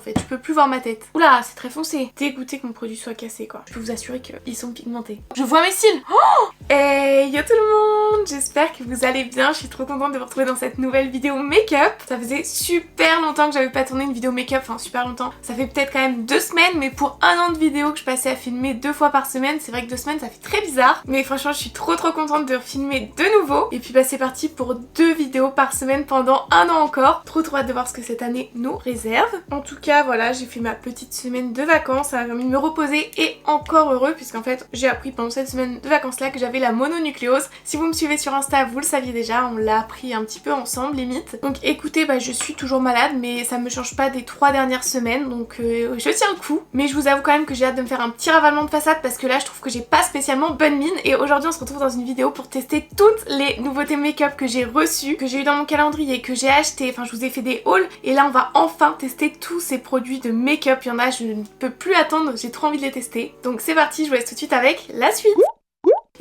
En fait, je peux plus voir ma tête. Oula, c'est très foncé. Dégoûté que mon produit soit cassé quoi. Je peux vous assurer qu'ils sont pigmentés. Je vois mes cils. Oh, hey, yo tout le monde. J'espère que vous allez bien. Je suis trop contente de vous retrouver dans cette nouvelle vidéo make-up. Ça faisait super longtemps que j'avais pas tourné une vidéo make-up. Enfin, super longtemps. Ça fait peut-être quand même 2 semaines. Mais pour 1 an de vidéo que je passais à filmer 2 fois par semaine, c'est vrai que 2 semaines ça fait très bizarre. Mais franchement, je suis trop contente de filmer de nouveau. Et puis bah c'est parti pour 2 vidéos par semaine pendant 1 an encore. Trop hâte de voir ce que cette année nous réserve. En tout cas, voilà, j'ai fait ma petite semaine de vacances. Ça m'a permis de me reposer et encore heureux puisqu'en fait, j'ai appris pendant cette semaine de vacances là que j'avais la mononucléose. Si vous me suivez sur Insta, vous le saviez déjà, on l'a appris un petit peu ensemble limite. Donc écoutez, bah je suis toujours malade mais ça me change pas des 3 dernières semaines donc je tiens le coup. Mais je vous avoue quand même que j'ai hâte de me faire un petit ravalement de façade parce que là je trouve que j'ai pas spécialement bonne mine et aujourd'hui on se retrouve dans une vidéo pour tester toutes les nouveautés make-up que j'ai reçues, que j'ai eu dans mon calendrier, que j'ai acheté. Enfin je vous ai fait des hauls et là on va enfin tester tous ces produits de make-up. Il y en a, je ne peux plus attendre, j'ai trop envie de les tester. Donc c'est parti, je vous laisse tout de suite avec la suite.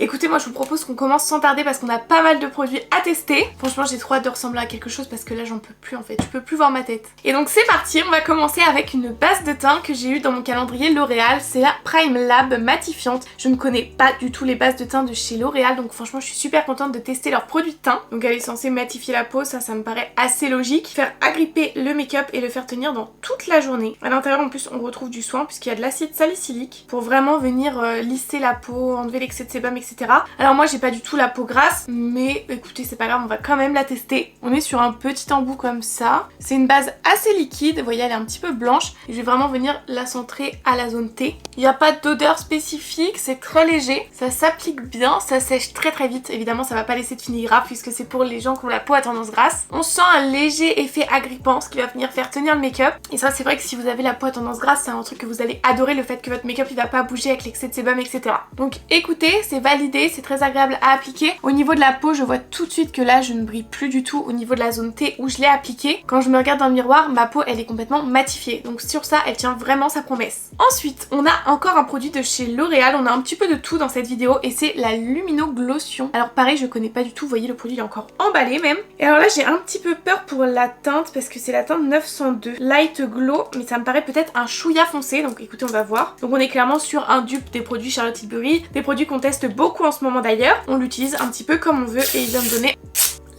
Écoutez, moi je vous propose qu'on commence sans tarder parce qu'on a pas mal de produits à tester. Franchement j'ai trop hâte de ressembler à quelque chose parce que là j'en peux plus en fait, je peux plus voir ma tête. Et donc c'est parti, on va commencer avec une base de teint que j'ai eue dans mon calendrier L'Oréal. C'est la Prime Lab matifiante. Je ne connais pas du tout les bases de teint de chez L'Oréal donc franchement je suis super contente de tester leurs produits de teint. Donc elle est censée matifier la peau, ça me paraît assez logique. Faire agripper le make-up et le faire tenir dans toute la journée. À l'intérieur en plus on retrouve du soin puisqu'il y a de l'acide salicylique pour vraiment venir lisser la peau, enlever l'excès de sébum, etc. Alors moi j'ai pas du tout la peau grasse mais écoutez c'est pas grave, on va quand même la tester. On est sur un petit embout comme ça. C'est une base assez liquide, vous voyez elle est un petit peu blanche et je vais vraiment venir la centrer à la zone T. Il n'y a pas d'odeur spécifique, c'est très léger, ça s'applique bien, ça sèche très vite. Évidemment ça va pas laisser de finigrane puisque c'est pour les gens qui ont la peau à tendance grasse. On sent un léger effet agrippant, ce qui va venir faire tenir le make-up. Et ça c'est vrai que si vous avez la peau à tendance grasse c'est un truc que vous allez adorer, le fait que votre make-up il va pas bouger avec l'excès de sébum, etc. Donc écoutez, c'est validé, c'est très agréable à appliquer. Au niveau de la peau, je vois tout de suite que là je ne brille plus du tout au niveau de la zone T où je l'ai appliqué. Quand je me regarde dans le miroir, ma peau elle est complètement matifiée. Donc sur ça, elle tient vraiment sa promesse. Ensuite, on a encore un produit de chez L'Oréal. On a un petit peu de tout dans cette vidéo et c'est la Lumino Glotion. Alors pareil, je connais pas du tout. Vous voyez, le produit il est encore emballé même. Et alors là, j'ai un petit peu peur pour la teinte parce que c'est la teinte 902 Light Glow, mais ça me paraît peut-être un chouïa foncé. Donc écoutez, on va voir. Donc on est clairement sur un dupe des produits Charlotte Tilbury, des produits qu'on teste beaucoup en ce moment d'ailleurs. On l'utilise un petit peu comme on veut et il va me donner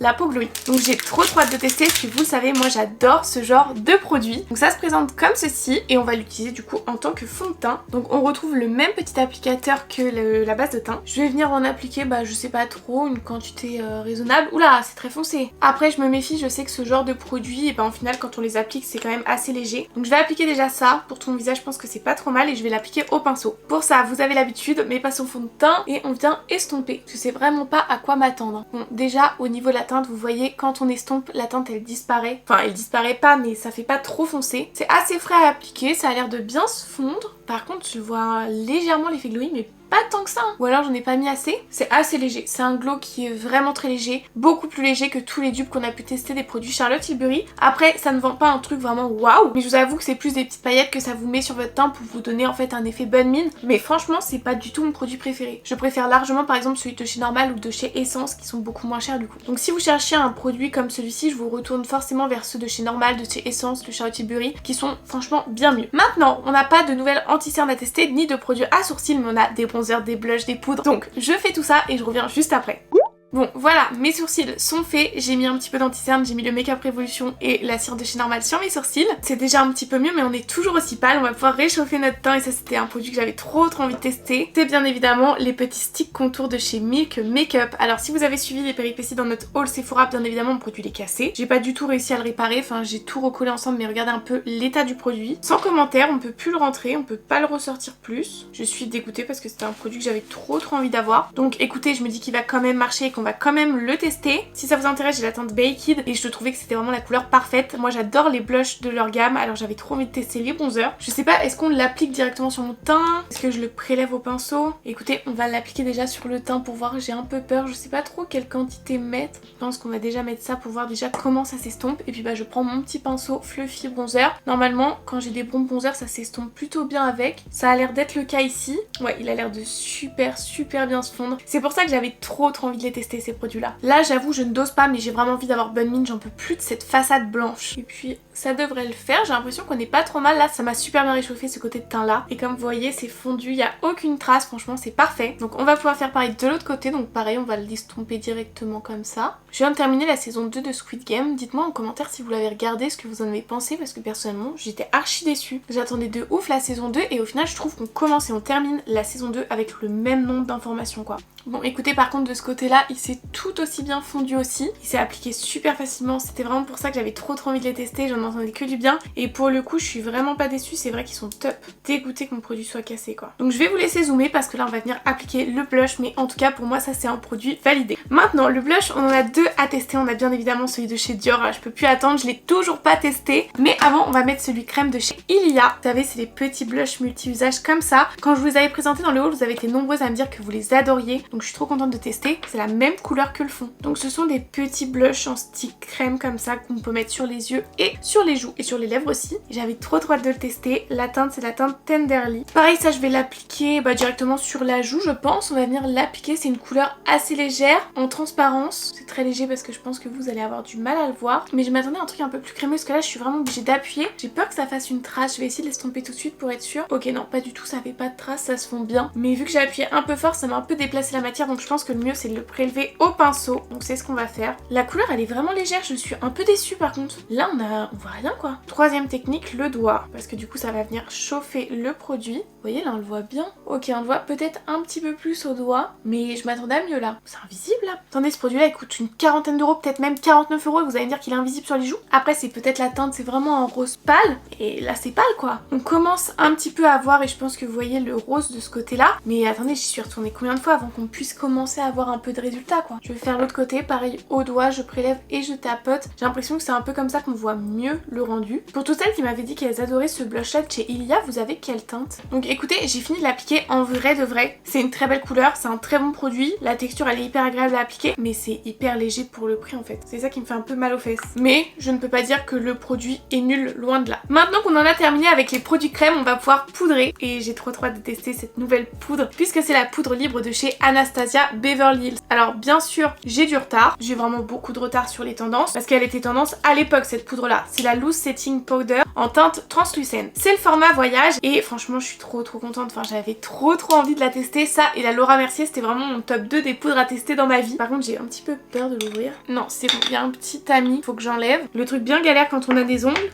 la peau glowy. Donc j'ai trop hâte de tester parce que vous le savez, moi j'adore ce genre de produit. Donc ça se présente comme ceci et on va l'utiliser du coup en tant que fond de teint. Donc on retrouve le même petit applicateur que la base de teint. Je vais venir en appliquer, je sais pas trop, une quantité raisonnable. Oula, c'est très foncé. Après je me méfie, je sais que ce genre de produit, et en final quand on les applique c'est quand même assez léger. Donc je vais appliquer déjà ça. Pour ton visage je pense que c'est pas trop mal et je vais l'appliquer au pinceau. Pour ça vous avez l'habitude, mais passe au fond de teint et on vient estomper. Parce que c'est vraiment pas à quoi m'attendre. Bon déjà au niveau de la teinte, vous voyez quand on estompe la teinte elle disparaît. Enfin elle disparaît pas mais ça fait pas trop foncé. C'est assez frais à appliquer, ça a l'air de bien se fondre. Par contre je vois légèrement l'effet glowy mais pas tant que ça hein. Ou alors j'en ai pas mis assez. C'est assez léger, c'est un glow qui est vraiment très léger, beaucoup plus léger que tous les dupes qu'on a pu tester des produits Charlotte Tilbury. Après ça ne vend pas un truc vraiment waouh, mais je vous avoue que c'est plus des petites paillettes que ça vous met sur votre teint pour vous donner en fait un effet bonne mine. Mais franchement c'est pas du tout mon produit préféré. Je préfère largement par exemple celui de chez Normal ou de chez Essence qui sont beaucoup moins chers du coup. Donc si vous cherchez un produit comme celui-ci, je vous retourne forcément vers ceux de chez Normal, de chez Essence, de Charlotte Tilbury qui sont franchement bien mieux. Maintenant on n'a pas de nouvelles anti-cernes à tester ni de produits à sourcils, mais on a des bronzers, des blushs, des poudres. Donc je fais tout ça et je reviens juste après. Bon voilà, mes sourcils sont faits, j'ai mis un petit peu d'anti-cerne, j'ai mis le Make Up Révolution et la cire de chez Normal sur mes sourcils. C'est déjà un petit peu mieux mais on est toujours aussi pâle, on va pouvoir réchauffer notre teint et ça c'était un produit que j'avais trop envie de tester. C'est bien évidemment les petits sticks contours de chez Milk Makeup. Alors si vous avez suivi les péripéties dans notre haul Sephora, bien évidemment mon produit est cassé. J'ai pas du tout réussi à le réparer, enfin j'ai tout recollé ensemble mais regardez un peu l'état du produit. Sans commentaire, on peut plus le rentrer, on peut pas le ressortir plus. Je suis dégoûtée parce que c'était un produit que j'avais trop envie d'avoir. Donc écoutez, je me dis qu'il va quand même marcher et qu'on va quand même le tester. Si ça vous intéresse, j'ai la teinte Baked et je trouvais que c'était vraiment la couleur parfaite. Moi j'adore les blushs de leur gamme, alors j'avais trop envie de tester les bronzers. Je sais pas, est-ce qu'on l'applique directement sur mon teint? Est-ce que je le prélève au pinceau? Écoutez, on va l'appliquer déjà sur le teint pour voir, j'ai un peu peur, je sais pas trop quelle quantité mettre. Je pense qu'on va déjà mettre ça pour voir déjà comment ça s'estompe. Et puis je prends mon petit pinceau Fluffy Bronzer. Normalement, quand j'ai des bons bronzers, ça s'estompe plutôt bien avec. Ça a l'air d'être le cas ici. Ouais, il a l'air de super bien se fondre. C'est pour ça que j'avais trop envie de les tester ces produits là. Là j'avoue je ne dose pas mais j'ai vraiment envie d'avoir bonne mine, j'en peux plus de cette façade blanche. Et puis ça devrait le faire. J'ai l'impression qu'on est pas trop mal. Là, ça m'a super bien réchauffé ce côté de teint là. Et comme vous voyez, c'est fondu, il n'y a aucune trace. Franchement, c'est parfait. Donc on va pouvoir faire pareil de l'autre côté. Donc pareil, on va l'estomper directement comme ça. Je viens de terminer la saison 2 de Squid Game. Dites-moi en commentaire si vous l'avez regardé, ce que vous en avez pensé, parce que personnellement, j'étais archi déçue. J'attendais de ouf la saison 2 et au final, je trouve qu'on commence et on termine la saison 2 avec le même nombre d'informations quoi. Bon écoutez, par contre de ce côté là il s'est tout aussi bien fondu aussi, il s'est appliqué super facilement, c'était vraiment pour ça que j'avais trop envie de les tester, j'en entendais que du bien et pour le coup je suis vraiment pas déçue, c'est vrai qu'ils sont top. Dégoûtée que mon produit soit cassé quoi. Donc je vais vous laisser zoomer parce que là on va venir appliquer le blush, mais en tout cas pour moi ça c'est un produit validé. Maintenant le blush, on en a deux à tester, on a bien évidemment celui de chez Dior, je peux plus attendre, je l'ai toujours pas testé, mais avant on va mettre celui crème de chez Ilia. Vous savez c'est les petits blushs multi-usages comme ça, quand je vous avais présenté dans le haul vous avez été nombreuses à me dire que vous les adoriez, donc je suis trop contente de tester. C'est la même couleur que le fond. Donc ce sont des petits blushs en stick crème comme ça qu'on peut mettre sur les yeux et sur les joues et sur les lèvres aussi. J'avais trop hâte de le tester. La teinte c'est la teinte Tenderly. Pareil ça je vais l'appliquer directement sur la joue je pense. On va venir l'appliquer. C'est une couleur assez légère en transparence. C'est très léger parce que je pense que vous allez avoir du mal à le voir. Mais je m'attendais à un truc un peu plus crémeux parce que là je suis vraiment obligée d'appuyer. J'ai peur que ça fasse une trace. Je vais essayer de l'estomper tout de suite pour être sûre. Ok non pas du tout, ça fait pas de trace, ça se fond bien. Mais vu que j'ai appuyé un peu fort ça m'a un peu déplacé la matière, donc je pense que le mieux c'est de le prélever au pinceau. Donc c'est ce qu'on va faire. La couleur elle est vraiment légère, je suis un peu déçue par contre. Là on voit rien quoi. Troisième technique, le doigt, parce que du coup ça va venir chauffer le produit. Vous voyez là on le voit bien. Ok on le voit peut-être un petit peu plus au doigt, mais je m'attendais à mieux là. C'est invisible là. Attendez, ce produit là il coûte une quarantaine d'euros, peut-être même 49 euros et vous allez me dire qu'il est invisible sur les joues. Après c'est peut-être la teinte, c'est vraiment un rose pâle et là c'est pâle quoi. On commence un petit peu à voir et je pense que vous voyez le rose de ce côté là. Mais attendez, j'y suis retournée combien de fois avant qu'on puisse commencer à avoir un peu de résultat quoi. Je vais faire l'autre côté, pareil au doigt, je prélève et je tapote. J'ai l'impression que c'est un peu comme ça qu'on voit mieux le rendu. Pour toutes celles qui m'avaient dit qu'elles adoraient ce blush là de chez Ilia, vous avez quelle teinte? Donc écoutez, j'ai fini de l'appliquer en vrai de vrai. C'est une très belle couleur, c'est un très bon produit. La texture elle est hyper agréable à appliquer, mais c'est hyper léger pour le prix en fait. C'est ça qui me fait un peu mal aux fesses. Mais je ne peux pas dire que le produit est nul, loin de là. Maintenant qu'on en a terminé avec les produits crème, on va pouvoir poudrer. Et j'ai trop hâte de tester cette nouvelle poudre, puisque c'est la poudre libre de chez Anastasia Beverly Hills. Alors bien sûr, j'ai du retard. J'ai vraiment beaucoup de retard sur les tendances, parce qu'elle était tendance à l'époque cette poudre là. C'est la Loose Setting Powder en teinte translucène. C'est le format voyage et franchement je suis trop contente. Enfin j'avais trop envie de la tester. Ça et la Laura Mercier c'était vraiment mon top 2 des poudres à tester dans ma vie. Par contre j'ai un petit peu peur de l'ouvrir. Non c'est bon, il y a un petit tamis, faut que j'enlève. Le truc bien galère quand on a des ongles.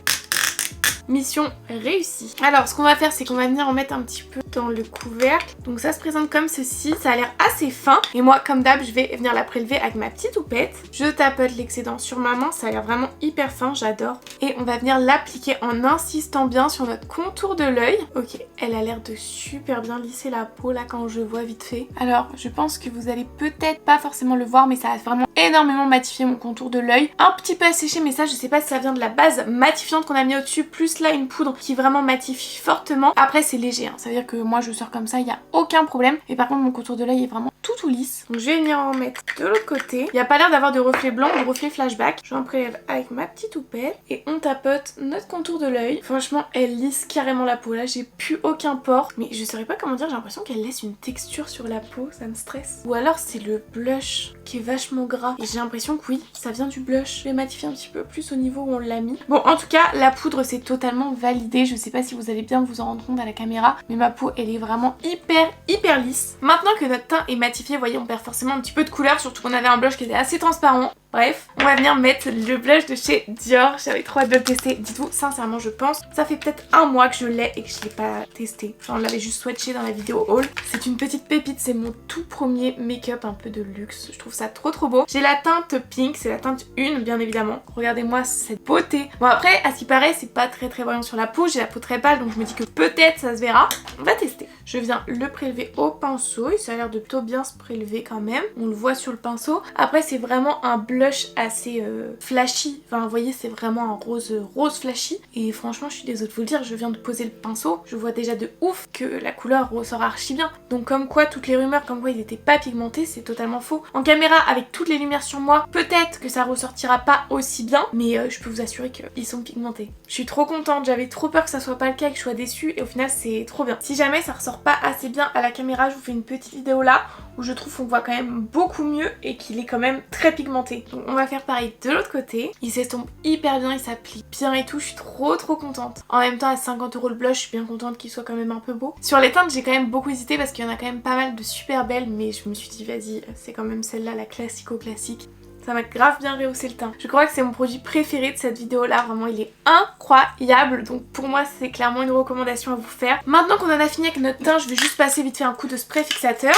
Mission réussie. Alors ce qu'on va faire c'est qu'on va venir en mettre un petit peu dans le couvercle. Donc ça se présente comme ceci, ça a l'air assez fin. Et moi comme d'hab je vais venir la prélever avec ma petite houppette. Je tapote l'excédent sur ma main, ça a l'air vraiment hyper fin, j'adore. Et on va venir l'appliquer en insistant bien sur notre contour de l'œil. Ok, elle a l'air de super bien lisser la peau là quand je vois vite fait. Alors je pense que vous allez peut-être pas forcément le voir, mais ça a vraiment énormément matifié mon contour de l'œil. Un petit peu asséché, mais ça je sais pas si ça vient de la base matifiante qu'on a mis au-dessus, plus là une poudre qui vraiment matifie fortement. Après c'est léger, ça veut dire que moi je sors comme ça, il n'y a aucun problème. Et par contre mon contour de l'œil est vraiment tout lisse. Donc je vais venir en mettre de l'autre côté. Il n'y a pas l'air d'avoir de reflet blanc ou de reflet flashback. J'en prélève avec ma petite houppette et on tapote notre contour de l'œil. Franchement elle lisse carrément la peau. Là j'ai plus aucun pore, mais je saurais pas comment dire, j'ai l'impression qu'elle laisse une texture sur la peau, ça me stresse. Ou alors c'est le blush qui est vachement gras. Et j'ai l'impression que oui, ça vient du blush. Je vais matifier un petit peu plus au niveau où on l'a mis. Bon en tout cas la poudre c'est totalement validé. Je sais pas si vous allez bien vous en rendre compte à la caméra, mais ma peau elle est vraiment hyper lisse. Maintenant que notre teint est matifié, vous voyez on perd forcément un petit peu de couleur, surtout qu'on avait un blush qui était assez transparent. Bref, on va venir mettre le blush de chez Dior. J'avais trop hâte de le tester. Dites-vous, sincèrement, je pense, ça fait peut-être un mois que je l'ai et que je l'ai pas testé. Enfin, on l'avait juste swatché dans la vidéo haul. C'est une petite pépite, c'est mon tout premier make-up un peu de luxe. Je trouve ça trop beau. J'ai la teinte pink, c'est la teinte 1 bien évidemment. Regardez-moi cette beauté. Bon après, à ce qui paraît, c'est pas très voyant sur la peau. J'ai la peau très pâle, donc je me dis que peut-être ça se verra. On va tester. Je viens le prélever au pinceau et ça a l'air de plutôt bien se prélever quand même. On le voit sur le pinceau. Après, c'est vraiment un blush assez flashy, enfin vous voyez c'est vraiment un rose flashy et franchement je suis désolée de vous le dire, je viens de poser le pinceau, je vois déjà de ouf que la couleur ressort archi bien, donc comme quoi toutes les rumeurs comme quoi il n'était pas pigmenté c'est totalement faux. En caméra avec toutes les lumières sur moi peut-être que ça ressortira pas aussi bien, mais je peux vous assurer qu'ils sont pigmentés. Je suis trop contente, j'avais trop peur que ça soit pas le cas et que je sois déçue et au final c'est trop bien. Si jamais ça ressort ressort pas assez bien à la caméra, je vous fais une petite vidéo là où je trouve qu'on voit quand même beaucoup mieux et qu'il est quand même très pigmenté. Donc on va faire pareil de l'autre côté. Il s'estompe hyper bien, il s'applique bien et tout, je suis trop contente. En même temps à 50 € le blush, je suis bien contente qu'il soit quand même un peu beau. Sur les teintes j'ai quand même beaucoup hésité parce qu'il y en a quand même pas mal de super belles, mais je me suis dit vas-y, c'est quand même celle-là la classico-classique. Ça m'a grave bien rehaussé le teint. Je crois que c'est mon produit préféré de cette vidéo là, vraiment il est incroyable. Donc pour moi c'est clairement une recommandation à vous faire. Maintenant qu'on en a fini avec notre teint, je vais juste passer vite fait un coup de spray fixateur.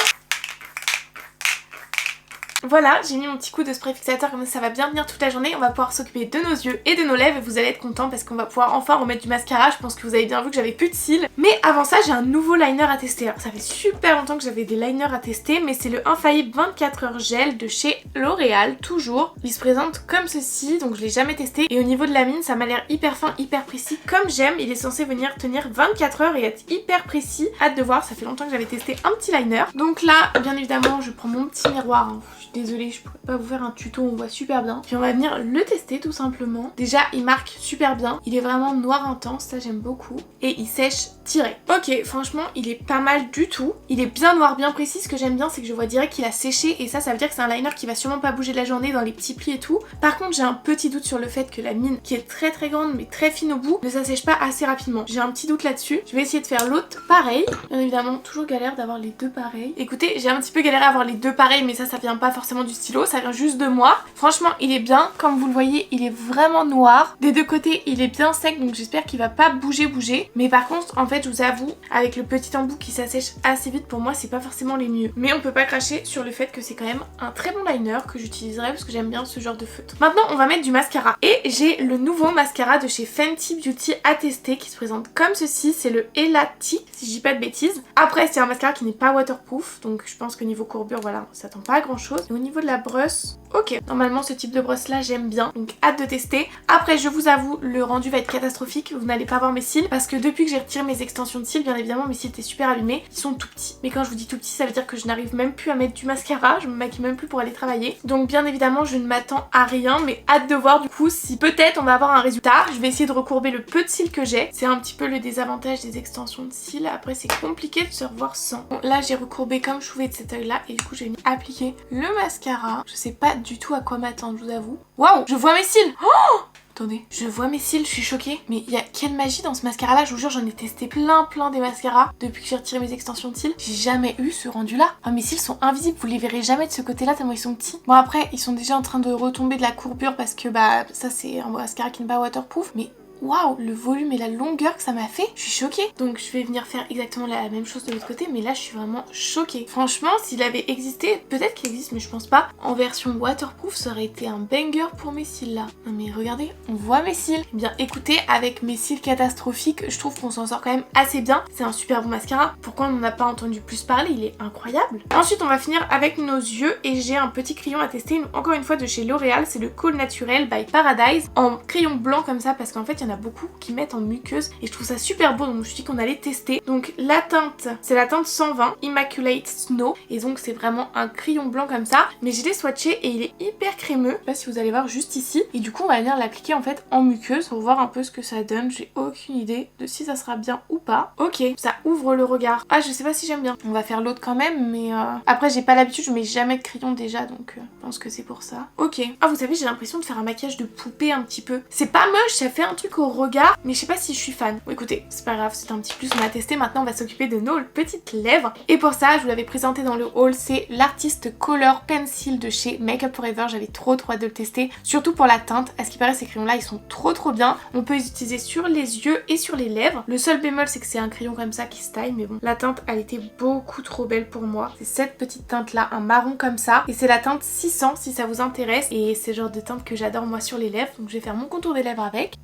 Voilà, j'ai mis mon petit coup de spray fixateur, comme ça va bien venir toute la journée. On va pouvoir s'occuper de nos yeux et de nos lèvres et vous allez être contents parce qu'on va pouvoir enfin remettre du mascara. Je pense que vous avez bien vu que j'avais plus de cils. Mais avant ça, j'ai un nouveau liner à tester. Alors ça fait super longtemps que j'avais des liners à tester, mais c'est le Infaillible 24 heures gel de chez L'Oréal, toujours. Il se présente comme ceci, donc je l'ai jamais testé. Et au niveau de la mine, ça m'a l'air hyper fin, hyper précis. Comme j'aime, il est censé venir tenir 24 heures et être hyper précis. Hâte de voir, ça fait longtemps que j'avais testé un petit liner. Donc là, bien évidemment, je prends mon petit miroir, hein. Désolée, je pourrais pas vous faire un tuto, on voit super bien. Puis on va venir le tester tout simplement. Déjà, il marque super bien. Il est vraiment noir intense, ça j'aime beaucoup. Et il sèche direct. Ok, franchement, il est pas mal du tout. Il est bien noir, bien précis. Ce que j'aime bien, c'est que je vois direct qu'il a séché. Et ça veut dire que c'est un liner qui va sûrement pas bouger de la journée dans les petits plis et tout. Par contre, j'ai un petit doute sur le fait que la mine, qui est très grande mais très fine au bout, ne s'assèche pas assez rapidement. J'ai un petit doute là-dessus. Je vais essayer de faire l'autre pareil. Bien évidemment, toujours galère d'avoir les deux pareils. Écoutez, j'ai un petit peu galéré à avoir les deux pareils, mais ça vient pas forcément du stylo, ça vient juste de moi. Franchement, il est bien. Comme vous le voyez, il est vraiment noir. Des deux côtés, il est bien sec, donc j'espère qu'il va pas bouger. Mais par contre, en fait, je vous avoue, avec le petit embout qui s'assèche assez vite, pour moi, c'est pas forcément les mieux. Mais on peut pas cracher sur le fait que c'est quand même un très bon liner que j'utiliserai parce que j'aime bien ce genre de feutre. Maintenant, on va mettre du mascara. Et j'ai le nouveau mascara de chez Fenty Beauty à tester qui se présente comme ceci. C'est le Elati, si je dis pas de bêtises. Après, c'est un mascara qui n'est pas waterproof, donc je pense que niveau courbure, voilà, on s'attend pas à grand chose. Et au niveau de la brosse, ok, normalement ce type de brosse là j'aime bien, donc hâte de tester. Après je vous avoue, le rendu va être catastrophique, vous n'allez pas voir mes cils parce que depuis que j'ai retiré mes extensions de cils, bien évidemment mes cils étaient super allumés, ils sont tout petits. Mais quand je vous dis tout petit, ça veut dire que je n'arrive même plus à mettre du mascara, je me maquille même plus pour aller travailler. Donc bien évidemment je ne m'attends à rien, mais hâte de voir du coup si peut-être on va avoir un résultat. Je vais essayer de recourber le peu de cils que j'ai, c'est un petit peu le désavantage des extensions de cils, après c'est compliqué de se revoir sans. Bon, là j'ai recourbé comme je pouvais de cet œil là et du coup j'ai appliqué le mascara. Je sais pas du tout à quoi m'attendre, je vous avoue. Waouh, je vois mes cils. Oh, attendez, je vois mes cils, je suis choquée. Mais il y a quelle magie dans ce mascara là, je vous jure, j'en ai testé plein des mascaras depuis que j'ai retiré mes extensions de cils. J'ai jamais eu ce rendu là. Oh, mes cils sont invisibles, vous les verrez jamais de ce côté là tellement ils sont petits. Bon après, ils sont déjà en train de retomber de la courbure parce que bah ça c'est un mascara qui n'est pas waterproof. Mais waouh, le volume et la longueur que ça m'a fait, je suis choquée. Donc je vais venir faire exactement la même chose de l'autre côté, mais là je suis vraiment choquée. Franchement, s'il avait existé, peut-être qu'il existe mais je pense pas, en version waterproof, ça aurait été un banger pour mes cils là. Non mais regardez, on voit mes cils. Eh bien écoutez, avec mes cils catastrophiques, je trouve qu'on s'en sort quand même assez bien. C'est un super bon mascara. Pourquoi on n'en a pas entendu plus parler? Il est incroyable. Ensuite on va finir avec nos yeux et j'ai un petit crayon à tester, encore une fois de chez L'Oréal, c'est le Kohl Naturel by Paradise en crayon blanc comme ça parce qu'en fait il y en a beaucoup qui mettent en muqueuse et je trouve ça super beau, donc je me suis dit qu'on allait tester. Donc la teinte, c'est la teinte 120 Immaculate Snow et donc c'est vraiment un crayon blanc comme ça, mais je l'ai swatché et il est hyper crémeux. Je sais pas si vous allez voir juste ici, et du coup on va venir l'appliquer en fait en muqueuse pour voir un peu ce que ça donne. J'ai aucune idée de si ça sera bien ou pas. Ok, ça ouvre le regard. Ah, je sais pas si j'aime bien. On va faire l'autre quand même, mais après j'ai pas l'habitude, je mets jamais de crayon déjà, donc je pense que c'est pour ça. Ok. Ah, vous savez, j'ai l'impression de faire un maquillage de poupée un petit peu. C'est pas moche, ça fait un truc au regard, mais je sais pas si je suis fan. Bon, écoutez, c'est pas grave, c'est un petit plus, on a testé. Maintenant on va s'occuper de nos petites lèvres, et pour ça je vous l'avais présenté dans le haul, c'est l'Artist Color Pencil de chez Makeup Forever. J'avais trop hâte de le tester, surtout pour la teinte. À ce qui paraît, ces crayons là ils sont trop bien. On peut les utiliser sur les yeux et sur les lèvres. Le seul bémol c'est que c'est un crayon comme ça qui se taille, mais bon, la teinte elle était beaucoup trop belle pour moi. C'est cette petite teinte là, un marron comme ça, et c'est la teinte 600 si ça vous intéresse, et c'est le genre de teinte que j'adore moi sur les lèvres. Donc je vais faire mon contour des lèvres avec.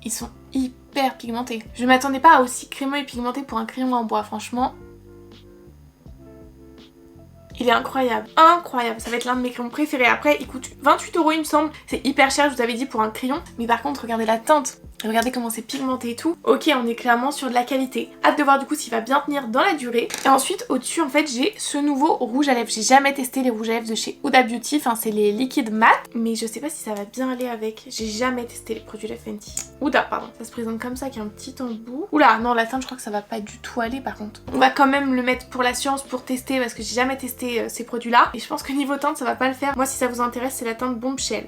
Ils sont hyper pigmentés. Je m'attendais pas à aussi crémeux et pigmenté pour un crayon en bois, franchement. Il est incroyable, incroyable, ça va être l'un de mes crayons préférés. Après il coûte 28 € il me semble, c'est hyper cher, je vous avais dit, pour un crayon. Mais par contre regardez la teinte, Regardez comment c'est pigmenté et tout. Ok, on est clairement sur de la qualité. Hâte de voir du coup s'il va bien tenir dans la durée. Et ensuite au-dessus en fait j'ai ce nouveau rouge à lèvres. J'ai jamais testé les rouges à lèvres de chez Huda Beauty. Enfin c'est les liquides mat. Mais je sais pas si ça va bien aller avec. J'ai jamais testé les produits de la Fenty. Huda pardon. Ça se présente comme ça avec un petit embout. Oula non la teinte je crois que ça va pas du tout aller par contre. On va quand même le mettre pour la science pour tester parce que j'ai jamais testé ces produits là. Et je pense que niveau teinte ça va pas le faire. Moi si ça vous intéresse c'est la teinte Bombshell.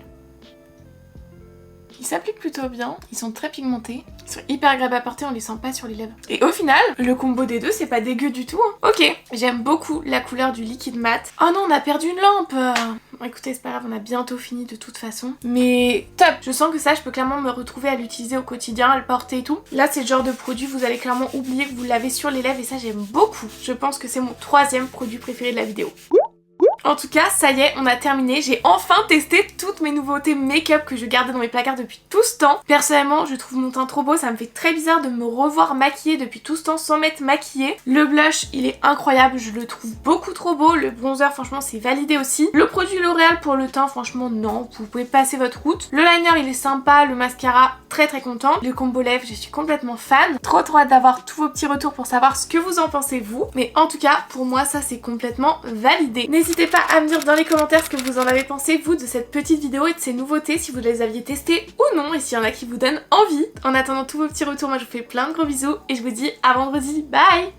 Ils s'appliquent plutôt bien, ils sont très pigmentés, ils sont hyper agréables à porter, on les sent pas sur les lèvres. Et au final, le combo des deux c'est pas dégueu du tout. Hein. Ok, j'aime beaucoup la couleur du liquide mat. Oh non, on a perdu une lampe. Bon, écoutez, c'est pas grave, on a bientôt fini de toute façon. Mais top, je sens que ça, je peux clairement me retrouver à l'utiliser au quotidien, à le porter et tout. Là, c'est le genre de produit, vous allez clairement oublier que vous l'avez sur les lèvres et ça, j'aime beaucoup. Je pense que c'est mon 3e produit préféré de la vidéo. En tout cas, ça y est, on a terminé. J'ai enfin testé toutes mes nouveautés make-up que je gardais dans mes placards depuis tout ce temps. Personnellement, je trouve mon teint trop beau. Ça me fait très bizarre de me revoir maquillée depuis tout ce temps sans m'être maquillée. Le blush, il est incroyable. Je le trouve beaucoup trop beau. Le bronzer, franchement, c'est validé aussi. Le produit L'Oréal pour le teint, franchement, non. Vous pouvez passer votre route. Le liner, il est sympa. Le mascara, très très contente. Le combo lèvres, je suis complètement fan. Trop hâte d'avoir tous vos petits retours pour savoir ce que vous en pensez vous. Mais en tout cas, pour moi, ça, c'est complètement validé. N'hésitez pas à me dire dans les commentaires ce que vous en avez pensé vous de cette petite vidéo et de ces nouveautés, si vous les aviez testées ou non et s'il y en a qui vous donnent envie. En attendant tous vos petits retours, moi je vous fais plein de gros bisous et je vous dis à vendredi, bye.